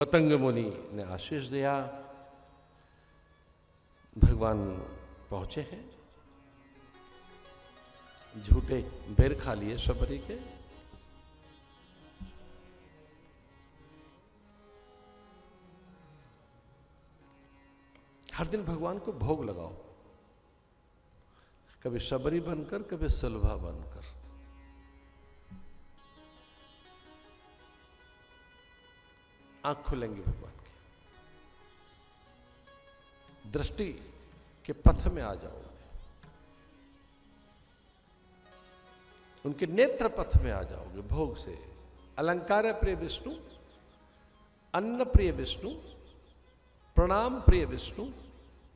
पतंग मुनि ने आशीष दिया। भगवान पहुंचे हैं, झूठे बेर खा लिए शबरी के। हर दिन भगवान को भोग लगाओ, कभी शबरी बनकर, कभी सुलभा बनकर। आंख खुलेंगी भगवान की, दृष्टि के पथ में आ जाओगे, उनके नेत्र पथ में आ जाओगे भोग से। अलंकार प्रिय विष्णु, अन्न प्रिय विष्णु, प्रणाम प्रिय विष्णु,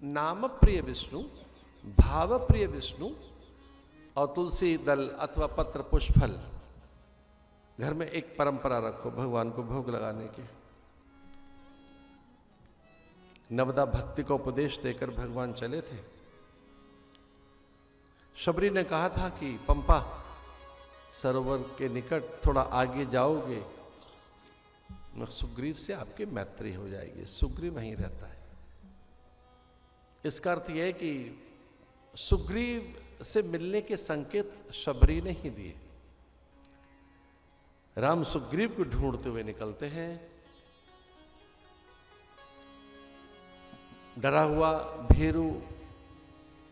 नाम प्रिय विष्णु, भाव प्रिय विष्णु और तुलसी दल अथवा पत्र पुष्प फल। घर में एक परंपरा रखो भगवान को भोग लगाने की। नवदा भक्ति का उपदेश देकर भगवान चले थे। शबरी ने कहा था कि पंपा सरोवर के निकट थोड़ा आगे जाओगे, सुग्रीव से आपकी मैत्री हो जाएगी। सुग्रीव वहीं रहता है। इसका अर्थ यह है कि सुग्रीव से मिलने के संकेत शबरी ने ही दिए। राम सुग्रीव को ढूंढते हुए निकलते हैं। डरा हुआ भीरू,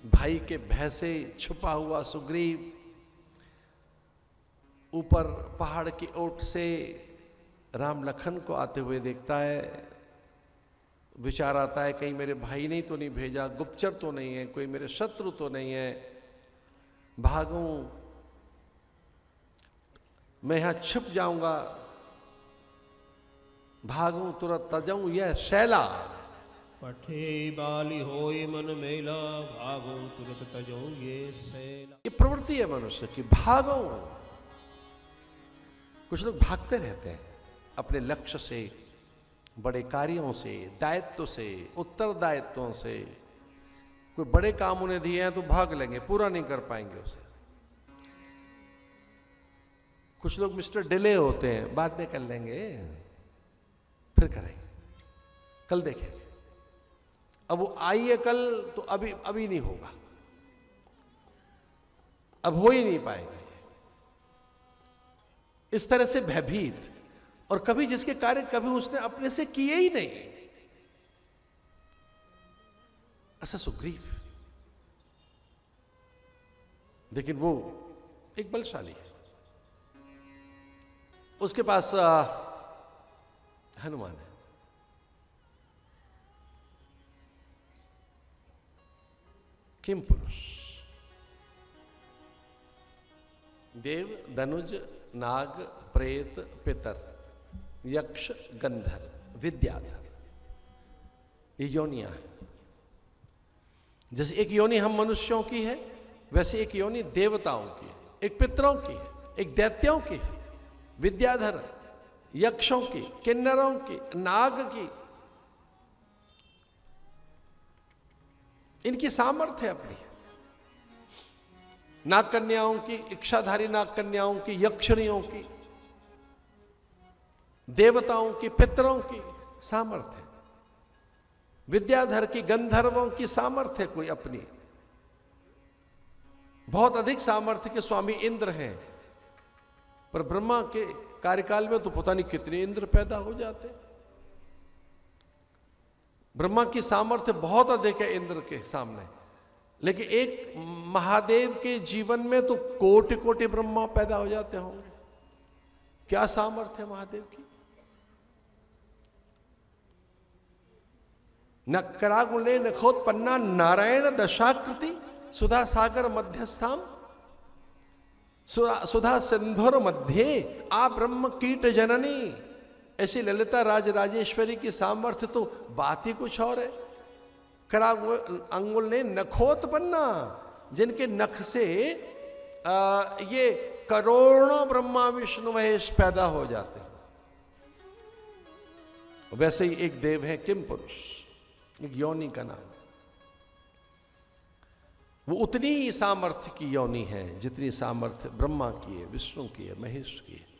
भाई के भय से छुपा हुआ सुग्रीव ऊपर पहाड़ की ओट से राम लखन को आते हुए देखता है। विचार आता है कहीं मेरे भाई ने तो नहीं भेजा, गुप्तचर तो नहीं है, कोई मेरे शत्रु तो नहीं है, भागूं, मैं यहां छिप जाऊंगा, भागूं तुरंत तजाऊं यह शैला। पठे बाली होय मन मेला, भागो तुरंत तजो ये शैला। ये प्रवृत्ति है मनुष्य की, भागो। कुछ लोग भागते रहते हैं अपने लक्ष्य से, बड़े कार्यों से, दायित्व से, उत्तरदायित्वों से। कोई बड़े काम उन्हें दिए हैं तो भाग लेंगे, पूरा नहीं कर पाएंगे उसे। कुछ लोग मिस्टर डिले होते हैं, बाद में कर लेंगे, फिर करेंगे, कल देखेंगे। अब वो आई है कल तो अभी नहीं होगा, अब हो ही नहीं पाएगा। इस तरह से भयभीत, और कभी जिसके कार्य कभी उसने अपने से किए ही नहीं, ऐसा सुग्रीव। लेकिन वो एक बलशाली है, उसके पास हनुमान है। किम पुरुष, देव, धनुज, नाग, प्रेत, पितर, यक्ष, गंधर्व, विद्याधर, ये योनियां हैं। जैसे एक योनि हम मनुष्यों की है, वैसे एक योनि देवताओं की है, एक पितरों की है, एक दैत्यों की है, विद्याधर, यक्षों की, किन्नरों की, नाग की। इनकी सामर्थ्य अपनी, नाग कन्याओं की, इच्छाधारी नाग कन्याओं की, यक्षिणियों की, देवताओं की, पितरों की सामर्थ्य, विद्याधर की, गंधर्वों की सामर्थ्य कोई अपनी। बहुत अधिक सामर्थ्य के स्वामी इंद्र हैं, पर ब्रह्मा के कार्यकाल में तो पता नहीं कितने इंद्र पैदा हो जाते। ब्रह्मा की सामर्थ्य बहुत अधिक है इंद्र के सामने, लेकिन एक महादेव के जीवन में तो कोटि कोटि ब्रह्मा पैदा हो जाते होंगे। क्या सामर्थ्य है महादेव की। नक्करागुणे नखोत्पन्ना नारायण दशाकृति, सुधा सागर मध्यस्थाम, सुधा सिंधुर मध्य आ ब्रह्म कीट जननी। ऐसी ललिता राज राजेश्वरी की सामर्थ्य तो बात ही कुछ और है। कराग अंगुल ने नखोत्पन्ना, जिनके नख से ये करोड़ों ब्रह्मा विष्णु महेश पैदा हो जाते हैं। वैसे ही एक देव है किम पुरुष, एक योनि का नाम। वो उतनी ही सामर्थ्य की योनि है जितनी सामर्थ्य ब्रह्मा की है, विष्णु की है, महेश की है।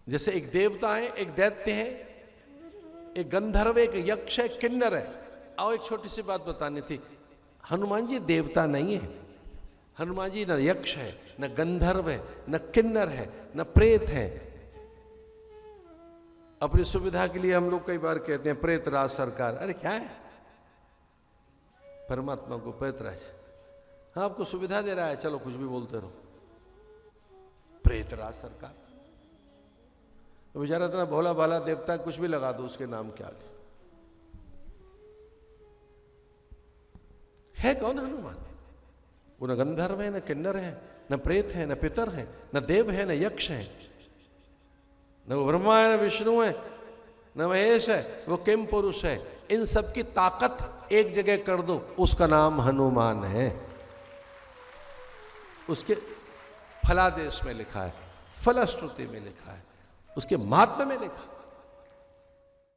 जैसे एक देवता है, एक दैत्य है, एक गंधर्व, एक यक्ष है, किन्नर है। और एक छोटी सी बात बतानी थी, हनुमान जी देवता नहीं है। हनुमान जी न यक्ष है, न गंधर्व है, न किन्नर है, न प्रेत है। अपनी सुविधा के लिए हम लोग कई बार कहते हैं प्रेत राज सरकार। अरे क्या है परमात्मा को प्रेत राज? हाँ, आपको सुविधा दे रहा है, चलो कुछ भी बोलते रहो। प्रेत राज सरकार, बेचारा इतना भोला भाला देवता, कुछ भी लगा दो उसके नाम के आगे। है कौन हनुमान? वो न गंधर्व है, न किन्नर है, न प्रेत है, न पितर है, न देव है, न यक्ष है, न वो ब्रह्मा है, न विष्णु है, न महेश है, वो किम पुरुष है। इन सब की ताकत एक जगह कर दो, उसका नाम हनुमान है। उसके फलादेश में लिखा है, फलश्रुति में लिखा है, उसके महात्म्य में लिखा।